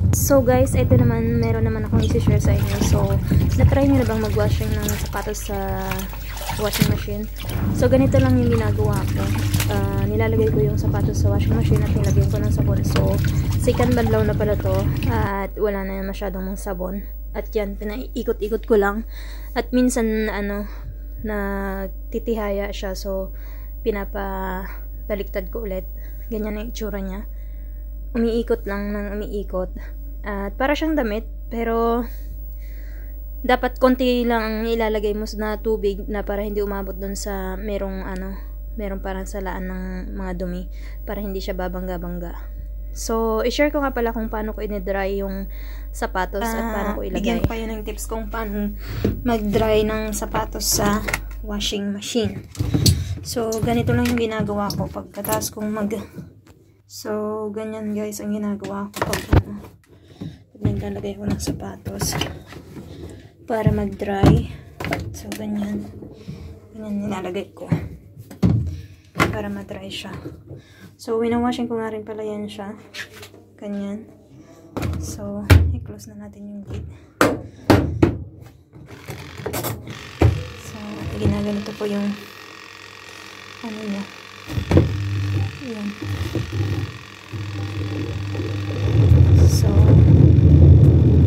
So guys, ito naman, meron naman akong isi-share sa inyo. So, na-try nyo na bang mag-washing ng sapatos sa washing machine? So, ganito lang yung ginagawa ko. Nilalagay ko yung sapatos sa washing machine at nilagyan ko ng sabon. So, second banlaw na pala to at wala na masyadong sabon. At yan, pinaiikot-ikot ko lang. At minsan, nagtitihaya siya. So, pinapabaliktad ko ulit. Ganyan ang itsura niya. Umiikot lang ng umiikot. At para siyang damit, pero dapat konti lang ang ilalagay mo na tubig na para hindi umabot dun sa merong parang salaan ng mga dumi para hindi siya babangga-bangga. So, i-share ko nga pala kung paano ko i-dry yung sapatos at paano ko ilagay. Bigyan ko kayo ng tips kung paano mag-dry ng sapatos sa washing machine. So, ganito lang yung ginagawa ko pagkatapos kong So, ganyan guys ang ginagawa ko pag naglalagay ko ng sapatos para mag-dry. So, ganyan. Ganyan nilalagay ko para ma-dry siya. So, winawashing ko nga rin pala yan siya. Ganyan. So, i-close na natin yung lid. So, ginaganito po yung niya. Ayan. So,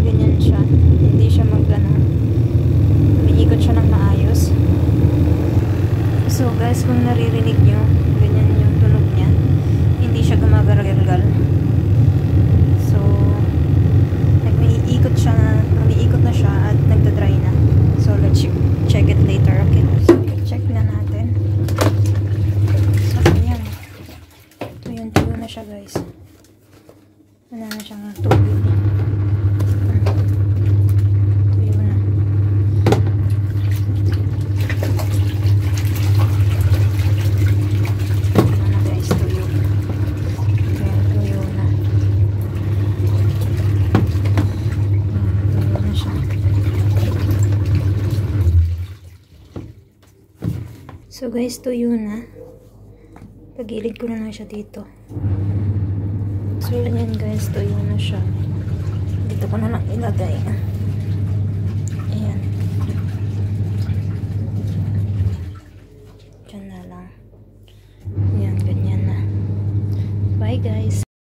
ganyan siya. Hindi siya umiikot siya ng maayos. So, guys, kung naririnig nyo, ganyan yung tunog niya. Hindi siya gumagaragal. So, umiikot na siya at nagda-dry na. So, let's check it later. Okay? So, check na natin. So, ayan. Tuyo na siya, guys. Wala na siyang tubig. Tuyo na. Ano guys, tuyo. Ayan, tuyo na. Ayan, tuyo na siya. So guys, tuyo na. Pagilid ko na lang siya dito. So, ayan guys, tuyo na siya. Dito ko na lang ilagay.